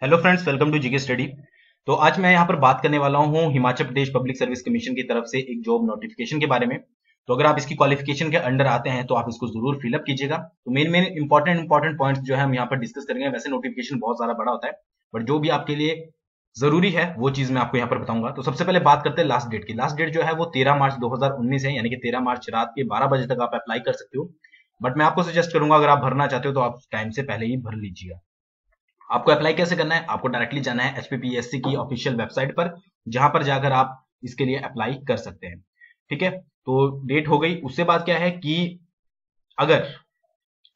Hello friends, welcome to GK study. तो आज मैं यहाँ पर बात करने वाला हूँ Himachal Pradesh public service commission की तरफ से एक जॉब नोटिफिकेशन के बारे में। तो अगर आप इसकी क्वालिफिकेशन के अंडर आते हैं तो आप इसको जरूर फिलअप कीजिएगा। तो मेन इंपॉर्टेंट पॉइंट्स जो है हम यहाँ पर डिस्कस करेंगे। वैसे नोटिफिकेशन बहुत सारा बड़ा होता है, बट जो भी आपके लिए जरूरी है वो चीज मैं आपको यहाँ पर बताऊंगा। तो सबसे पहले बात करते हैं लास्ट डेट की। लास्ट डेट जो है वो 13 मार्च 2019 है, यानी कि 13 मार्च रात के 12 बजे तक आप अप्लाई कर सकते हो। बट मैं आपको सजेस्ट करूंगा, अगर आप भरना चाहते हो तो आप टाइम से पहले ही भर लीजिएगा। आपको अप्लाई कैसे करना है? आपको डायरेक्टली जाना है एचपीपीएससी की ऑफिशियल वेबसाइट पर, जहां पर जाकर आप इसके लिए अप्लाई कर सकते हैं। ठीक है, तो डेट हो गई। उससे बाद क्या है कि अगर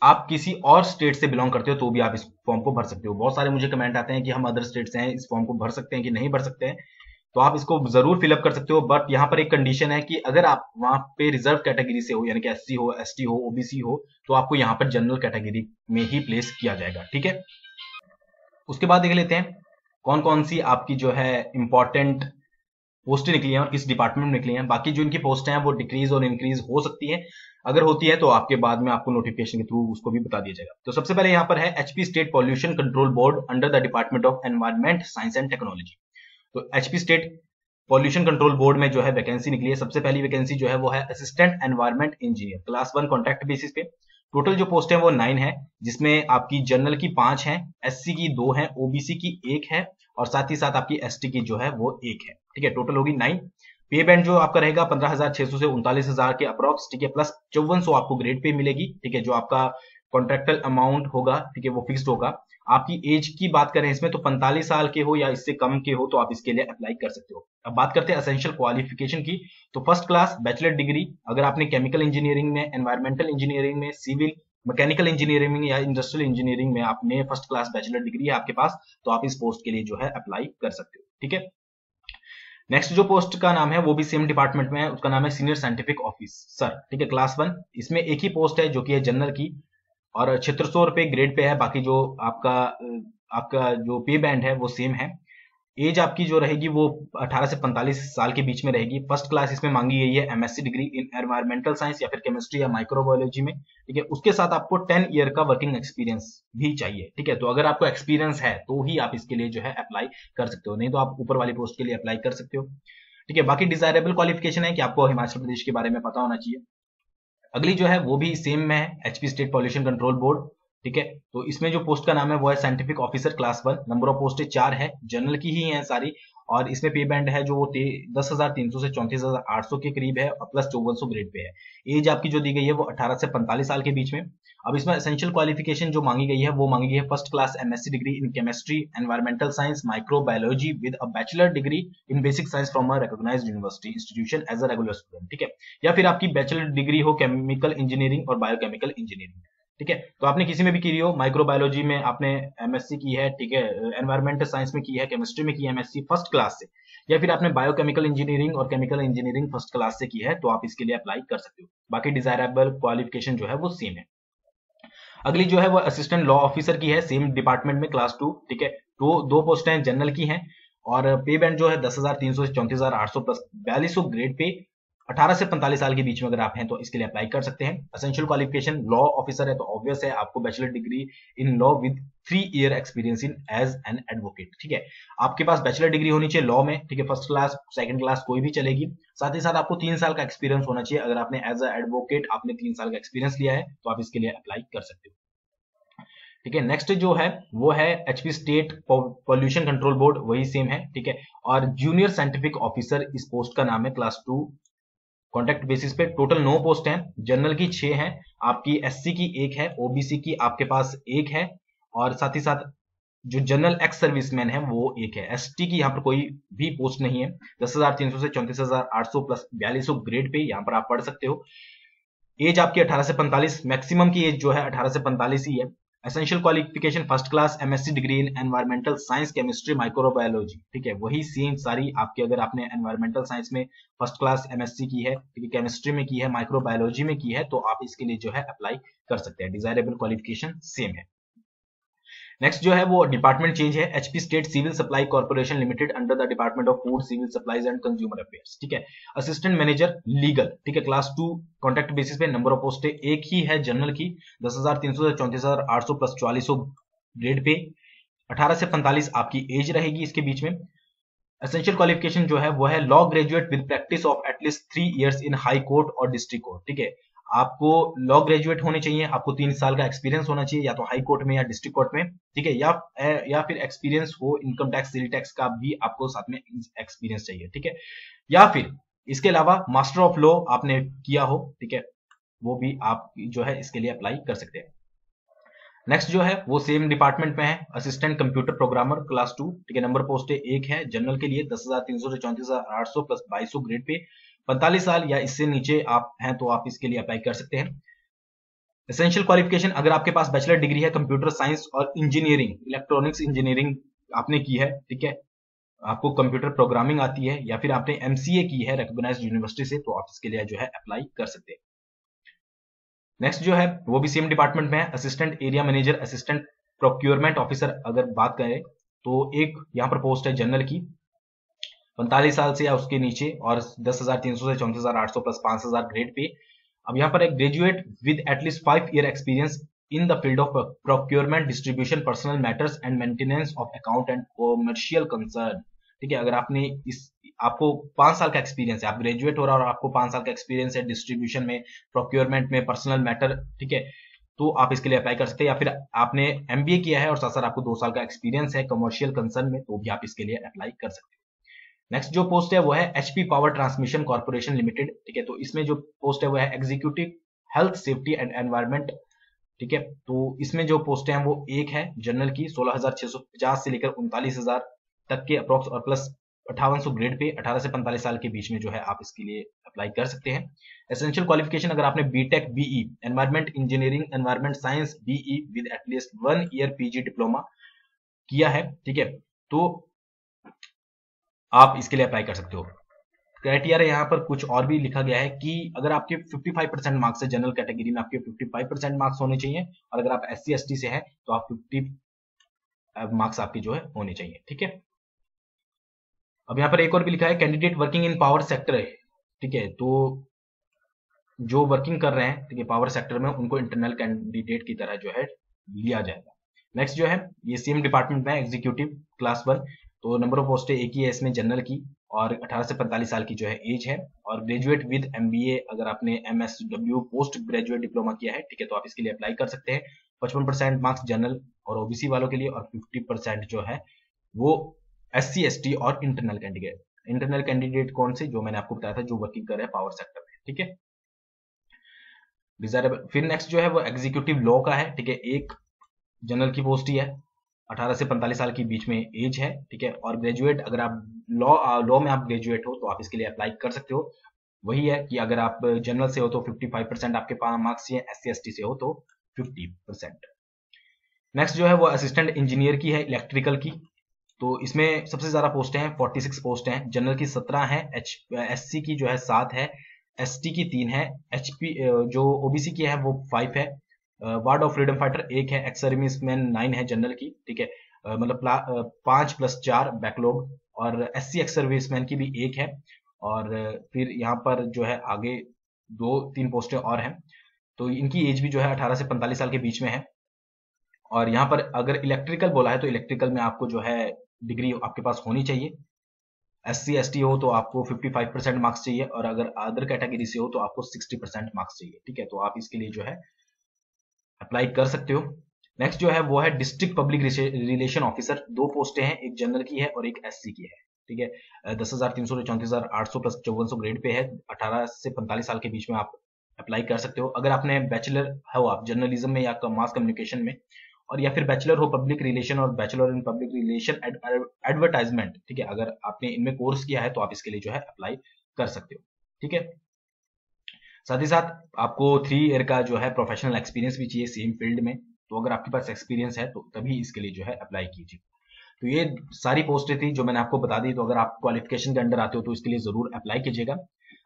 आप किसी और स्टेट से बिलोंग करते हो तो भी आप इस फॉर्म को भर सकते हो। बहुत सारे मुझे कमेंट आते हैं कि हम अदर स्टेट से हैं, इस फॉर्म को भर सकते हैं कि नहीं भर सकते हैं। तो आप इसको जरूर फिलअप कर सकते हो, बट यहाँ पर एक कंडीशन है कि अगर आप वहां पे रिजर्व कैटेगरी से हो, यानी कि एससी हो, एसटी हो, ओबीसी हो, तो आपको यहाँ पर जनरल कैटेगरी में ही प्लेस किया जाएगा। ठीक है, उसके बाद देख लेते हैं कौन कौन सी आपकी जो है इंपॉर्टेंट पोस्टें निकली हैं और किस डिपार्टमेंट में निकली हैं। बाकी जो इनकी पोस्टें हैं वो डिक्रीज और इंक्रीज हो सकती है। अगर होती है तो आपके बाद में आपको नोटिफिकेशन के थ्रू उसको भी बता दिया जाएगा। तो सबसे पहले यहाँ पर है HP state pollution control board under the department of environment science and technology. तो HP state pollution control board में जो है वैकेंसी निकली है। सबसे पहली वैकेंसी जो है वो है assistant environment engineer class 1 contract basis पे। टोटल जो पोस्ट है वो 9 है, जिसमें आपकी जनरल की 5 है, एससी की 2 है, ओबीसी की 1 है और साथ ही साथ आपकी एसटी की जो है वो 1 है। ठीक है, टोटल होगी 9। पे बैंड जो आपका रहेगा 15,600 से 39,000 के अप्रॉक्स। ठीक है, प्लस 5400 आपको ग्रेड पे मिलेगी। ठीक है, जो आपका कॉन्ट्रेक्टल अमाउंट होगा, ठीक है, वो फिक्स्ड होगा। आपकी एज की बात करें इसमें तो 45 साल के हो या इससे कम के हो तो आप इसके लिए अप्लाई कर सकते हो। अब बात करते हैं एसेंशियल क्वालिफिकेशन की। तो फर्स्ट क्लास बैचलर डिग्री, अगर आपने केमिकल इंजीनियरिंग में, एनवायरमेंटल इंजीनियरिंग में, सिविल, मैकेनिकल इंजीनियरिंग में या इंडस्ट्रियल इंजीनियरिंग में आपने फर्स्ट क्लास बैचलर डिग्री है आपके पास, तो आप इस पोस्ट के लिए जो है अप्लाई कर सकते हो। ठीक है, नेक्स्ट जो पोस्ट का नाम है वो भी सेम डिपार्टमेंट में है, उसका नाम है सीनियर साइंटिफिक ऑफिसर। ठीक है, क्लास 1। इसमें एक ही पोस्ट है जो कि है जनरल की और 7600 रुपए ग्रेड पे है। बाकी जो आपका जो पे बैंड है वो सेम है। एज आपकी जो रहेगी वो 18 से 45 साल के बीच में रहेगी। फर्स्ट क्लास इसमें मांगी गई है एमएससी डिग्री इन एनवायरमेंटल साइंस या फिर केमिस्ट्री या माइक्रोबायोलॉजी में। ठीक है, उसके साथ आपको 10 ईयर का वर्किंग एक्सपीरियंस भी चाहिए। ठीक है, तो अगर आपको एक्सपीरियंस है तो ही आप इसके लिए जो है अप्लाई कर सकते हो, नहीं तो आप ऊपर वाली पोस्ट के लिए अप्लाई कर सकते हो। ठीक है, बाकी डिजायरेबल क्वालिफिकेशन है कि आपको हिमाचल प्रदेश के बारे में पता होना चाहिए। अगली जो है वो भी सेम में है, HP state pollution control board. ठीक है, तो इसमें जो पोस्ट का नाम है वो है scientific officer class 1। Number of पोस्टें 4 है, जनरल की ही है सारी। और इसमें पे बैंड है जो वो 10,300 से 34,800 के करीब है और प्लस 5400 ग्रेड पे है। एज आपकी जो दी गई है वो 18 से 45 साल के बीच में। अब इसमें एसेंशियल क्वालिफिकेशन जो मांगी गई है वो मांगी गई है first class MSc degree in chemistry, environmental science, microbiology with a bachelor degree in basic science from a recognised university institution as a regular student. ठीक है, या फिर आपकी बैचलर डिग्री हो केमिकल इंजीनियरिंग और बायोकेमिकल इंजीनियरिंग। ठीक है, तो आपने किसी में भी की हो, माइक्रोबायोलॉजी में आपने एमएससी की है, ठीक है, एनवायरमेंटल साइंस में की है, केमिस्ट्री में की है एमएससी फर्स्ट क्लास से, या फिर आपने बायोकेमिकल इंजीनियरिंग और केमिकल इंजीनियरिंग फर्स्ट क्लास से की है, तो आप इसके लिए अप्लाई कर सकते हो। बाकी डिजायरेबल क्वालिफिकेशन जो है वो सेम है। अगली जो है वो असिस्टेंट लॉ ऑफिसर की है, सेम डिपार्टमेंट में क्लास 2। ठीक है, तो दो पोस्टें जनरल की हैं और पे बैंड जो है 10,300 से 34,800 प्लस 4200 ग्रेड पे। 18 से 45 साल के बीच में अगर आप हैं तो इसके लिए अप्लाई कर सकते हैं। एसेंशियल क्वालिफिकेशन लॉ ऑफिसर है तो ऑब्वियस है आपको bachelor degree in law with 3 year experience in as an advocate. ठीक है, आपके पास बैचलर डिग्री होनी चाहिए लॉ में। ठीक है, फर्स्ट क्लास सेकंड क्लास कोई भी चलेगी। साथ ही साथ आपको 3 साल का एक्सपीरियंस होना चाहिए। अगर आपने एज अ एडवोकेट आपने 3 साल का एक्सपीरियंस लिया है तो आप इसके लिए अप्लाई कर सकते हो। ठीक है, नेक्स्ट जो है वो है HP state pollution control board, वही सेम है। ठीक है, और जूनियर साइंटिफिक ऑफिसर इस पोस्ट का नाम है क्लास 2 कॉन्ट्रैक्ट बेसिस पे। टोटल 9 पोस्ट हैं, जनरल की 6 हैं, आपकी एससी की 1 है, ओबीसी की आपके पास 1 है और साथ ही साथ जो जनरल एक्स सर्विसमैन है वो 1 है। एसटी की यहाँ पर कोई भी पोस्ट नहीं है। 10,300 से 34,800 प्लस 4200 ग्रेड पे यहाँ पर आप पढ़ सकते हो। एज आपकी 18 से 45, मैक्सिमम की एज जो है 18 से 45 ही है। Essential qualification first class MSc degree इन एनवायरमेंटल साइंस, केमिस्ट्री, माइक्रोबायोलॉजी। ठीक है, वही सेम सारी आपके, अगर आपने एनवायरमेंटल साइंस में फर्स्ट क्लास एमएससी की है, ठीक है, केमिस्ट्री में की है, माइक्रोबायोलॉजी में की है, तो आप इसके लिए जो है अप्लाई कर सकते हैं। डिजायरेबल क्वालिफिकेशन सेम है। नेक्स्ट जो है वो डिपार्टमेंट चेंज है, HP state civil supply corporation limited under the department of food, civil supplies and consumer affairs. ठीक है, असिस्टेंट मैनेजर लीगल। ठीक है, क्लास 2 कॉन्ट्रैक्ट बेसिस पे। नंबर ऑफ पोस्टें एक ही है जनरल की, 10,300 से 34,800 प्लस 4400 ग्रेड पे। 18 से 45 आपकी एज रहेगी इसके बीच में। एसेंशियल क्वालिफिकेशन जो है वो है law graduate with practice of at least 3 years in high court और डिस्ट्रिक्ट कोर्ट। ठीक है, आपको लॉ ग्रेजुएट होने चाहिए, आपको 3 साल का एक्सपीरियंस होना चाहिए या तो हाई कोर्ट में या डिस्ट्रिक्ट कोर्ट में। ठीक है, या फिर एक्सपीरियंस हो इनकम टैक्स सेल टैक्स का भी आपको साथ में एक्सपीरियंस चाहिए। ठीक है, या फिर इसके अलावा मास्टर ऑफ लॉ आपने किया हो। ठीक है, वो भी आप जो है इसके लिए अप्लाई कर सकते हैं। नेक्स्ट जो है वो सेम डिपार्टमेंट में है, असिस्टेंट कंप्यूटर प्रोग्रामर क्लास 2। ठीक है, नंबर पोस्ट एक है जनरल के लिए 10,300 से 34,800 प्लस 2200 ग्रेड पे। 45 साल या इससे नीचे आप हैं तो आप इसके लिए अप्लाई कर सकते हैं। एसेंशियल क्वालिफिकेशन, अगर आपके पास बैचलर डिग्री है कंप्यूटर साइंस और इंजीनियरिंग, इलेक्ट्रॉनिक्स इंजीनियरिंग आपने की है, ठीक है, आपको कंप्यूटर प्रोग्रामिंग आती है या फिर आपने एमसीए की है रिकॉग्नाइज्ड यूनिवर्सिटी से, तो आप इसके लिए जो है अप्लाई कर सकते हैं। नेक्स्ट जो है वो भी सेम डिपार्टमेंट में है, assistant area manager, assistant procurement officer. अगर बात करें तो एक यहाँ पर पोस्ट है जनरल की 45 साल से या उसके नीचे और 10,300 से 34,800 प्लस 5,000 ग्रेड पे। अब यहाँ पर एक graduate with at least 5 year experience in the field of procurement, distribution, personal matters and maintenance of account and commercial concern. ठीक है, अगर आपने आपको 5 साल का एक्सपीरियंस है, आप ग्रेजुएट हो रहा और आपको 5 साल का एक्सपीरियंस है डिस्ट्रीब्यूशन में, प्रोक्योरमेंट में, पर्सनल मैटर, ठीक है, तो आप इसके लिए अप्लाई कर सकते हैं। या फिर आपने एमबीए किया है और साथ साथ आपको 2 साल का एक्सपीरियंस है कमर्शियल कंसर्न में, तो भी आप इसके लिए अप्लाई कर सकते हैं। नेक्स्ट जो पोस्ट है वो है HP power transmission corporation limited. ठीक है, तो इसमें जो पोस्ट है वो है executive health safety and environment. ठीक है, तो इसमें जो पोस्ट है वो एक है जनरल की 16,650 से लेकर 39,000 तक के अप्रोक्स और प्लस 5800 ग्रेड पे। 18 से 45 साल के बीच में जो है आप इसके लिए अप्लाई कर सकते हैं। एसेंशियल क्वालिफिकेशन, अगर आपने BTech BE environment engineering environment science BE with at least 1 year PG diploma किया है, ठीक है, तो आप इसके लिए अप्लाई कर सकते हो। क्राइटेरिया यहाँ पर कुछ और भी लिखा गया है कि अगर आपके 55% मार्क्स है जनरल कैटेगरी में, आपके 55% मार्क्स होने चाहिए, और अगर आप SC ST से हैं तो आप 50 मार्क्स आपके जो है होने चाहिए। ठीक है, अब यहाँ पर एक और भी लिखा है candidate working in power sector है। ठीक है, तो जो वर्किंग कर रहे हैं, ठीक है, पावर सेक्टर में, उनको इंटरनल कैंडिडेट की तरह जो है लिया जाएगा। नेक्स्ट जो है ये सेम डिपार्टमेंट में एग्जीक्यूटिव क्लास 1, तो नंबर ऑफ पोस्ट एक ही है इसमें जनरल की, और 18 से 45 साल की जो है एज है, और ग्रेजुएट विद एमबीए, अगर आपने MSW पोस्ट ग्रेजुएट डिप्लोमा किया है, ठीक है, तो आप इसके लिए अप्लाई कर सकते हैं। 55% मार्क्स जनरल और ओबीसी वालों के लिए, और 50% जो है वो SC ST और इंटरनल कैंडिडेट। इंटरनल कैंडिडेट कौन से, जो मैंने आपको बताया था, जो वर्किंग कर रहे हैं पावर सेक्टर में। ठीक है, डिजायरेबल। फिर नेक्स्ट जो है वो एग्जीक्यूटिव लॉ का है। ठीक है, एक जनरल की पोस्ट ही है, 18 से 45 साल के बीच में एज है। ठीक है, और ग्रेजुएट, अगर आप लॉ में आप ग्रेजुएट हो तो आप इसके लिए अप्लाई कर सकते हो। वही है कि अगर आप जनरल से हो तो 55% आपके पास मार्क्स चाहिए, SC ST से हो तो 50%। नेक्स्ट जो है वो असिस्टेंट इंजीनियर की है इलेक्ट्रिकल की, तो इसमें सबसे ज्यादा पोस्ट हैं, 46 पोस्ट हैं। जनरल की 17 है, SC की जो है 7 है, ST की 3 है, HP जो OBC की है वो 5 है, वार्ड ऑफ फ्रीडम फाइटर 1 है, एक्स सर्विसमैन 9 है जनरल की। ठीक है, मतलब 5 + 4 बैकलॉग, और SC एक्स सर्विसमैन की भी 1 है, और फिर यहाँ पर जो है आगे 2-3 पोस्टें और हैं, तो इनकी एज भी जो है 18 से 45 साल के बीच में है। और यहाँ पर अगर इलेक्ट्रिकल बोला है तो इलेक्ट्रिकल में आपको जो है डिग्री आपके पास होनी चाहिए। SC ST हो तो आपको 55% मार्क्स चाहिए, और अगर अदर कैटेगरी से हो तो आपको 60% मार्क्स चाहिए। ठीक है, तो आप इसके लिए जो है अप्लाई कर सकते हो। नेक्स्ट जो है वो है डिस्ट्रिक्ट पब्लिक रिलेशन ऑफिसर, 2 पोस्टें हैं, एक जनरल की है और एक SC की है। ठीक है, 10,300 से 34,800 प्लस 5400 ग्रेड पे है। 18 से 45 साल के बीच में आप अप्लाई कर सकते हो। अगर आपने बैचलर हो आप जर्नलिज्म में या मास कम्युनिकेशन में, और या फिर बैचलर हो पब्लिक रिलेशन और bachelor in public relation advertisement, ठीक है, अगर आपने इनमें कोर्स किया है तो आप इसके लिए जो है अप्लाई कर सकते हो। ठीक है, साथ ही साथ आपको 3 ईयर का जो है प्रोफेशनल एक्सपीरियंस भी चाहिए सेम फील्ड में, तो अगर आपके पास एक्सपीरियंस है तो तभी इसके लिए जो है अप्लाई कीजिए। तो ये सारी पोस्टें थी जो मैंने आपको बता दी, तो अगर आप क्वालिफिकेशन के अंडर आते हो तो इसके लिए जरूर अप्लाई कीजिएगा।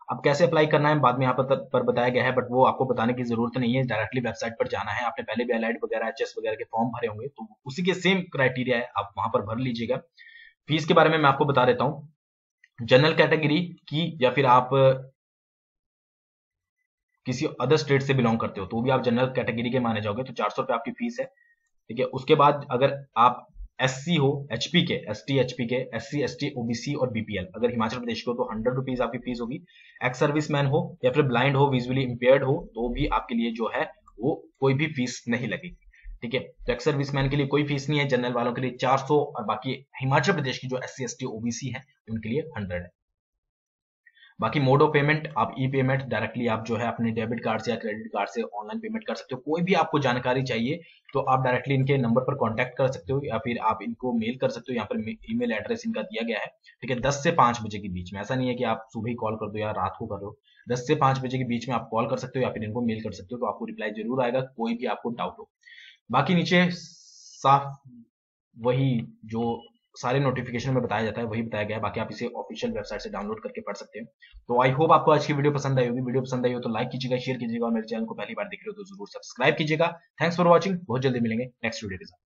अब कैसे अप्लाई करना है बाद में यहाँ पर बताया गया है, बट वो आपको बताने की जरूरत नहीं है, डायरेक्टली वेबसाइट पर जाना है। आपने पहले भी एलाइड वगैरह HS वगैरह के फॉर्म भरे होंगे, तो उसी के सेम क्राइटेरिया है, आप वहां पर भर लीजिएगा। फीस के बारे में मैं आपको बता देता हूँ। जनरल कैटेगरी की या फिर आप किसी अदर स्टेट से बिलोंग करते हो तो भी आप जनरल कैटेगरी के माने जाओगे, तो 400 रुपये आपकी फीस है। ठीक है, उसके बाद अगर आप SC हो, HP के, ST HP के, SC ST OBC और BPL अगर हिमाचल प्रदेश को तो 100 रुपीज आपकी फीस होगी। एक्स सर्विसमैन हो या फिर ब्लाइंड हो, विजुअली इम्पेयर्ड हो, तो भी आपके लिए जो है वो कोई भी फीस नहीं लगेगी। ठीक है, तो एक्स सर्विसमैन के लिए कोई फीस नहीं है, जनरल वालों के लिए 400 और बाकी हिमाचल प्रदेश की जो SC ST OBC है उनके लिए 100 है। बाकी मोड ऑफ पेमेंट आप ई पेमेंट डायरेक्टली आप जो है अपने डेबिट कार्ड से या क्रेडिट कार्ड से ऑनलाइन पेमेंट कर सकते हो। कोई भी आपको जानकारी चाहिए तो आप डायरेक्टली इनके नंबर पर कांटेक्ट कर सकते हो या फिर आप इनको मेल कर सकते हो। यहाँ पर ईमेल एड्रेस इनका दिया गया है। ठीक है, 10 से 5 बजे के बीच में, ऐसा नहीं है कि आप सुबह ही कॉल कर दो या रात को कर दो, 10 से 5 बजे के बीच में आप कॉल कर सकते हो या फिर इनको मेल कर सकते हो, तो आपको रिप्लाई जरूर आएगा कोई भी आपको डाउट हो। बाकी नीचे साफ वही जो सारे नोटिफिकेशन में बताया जाता है वही बताया गया है। बाकी आप इसे ऑफिशियल वेबसाइट से डाउनलोड करके पढ़ सकते हैं। तो आई होप आपको आज की वीडियो पसंद आई होगी। वीडियो पसंद आई हो तो लाइक कीजिएगा, शेयर कीजिएगा और मेरे चैनल को पहली बार देख रहे हो तो जरूर सब्सक्राइब कीजिएगा। Thanks for watching. बहुत जल्दी मिलेंगे नेक्स्ट वीडियो के साथ।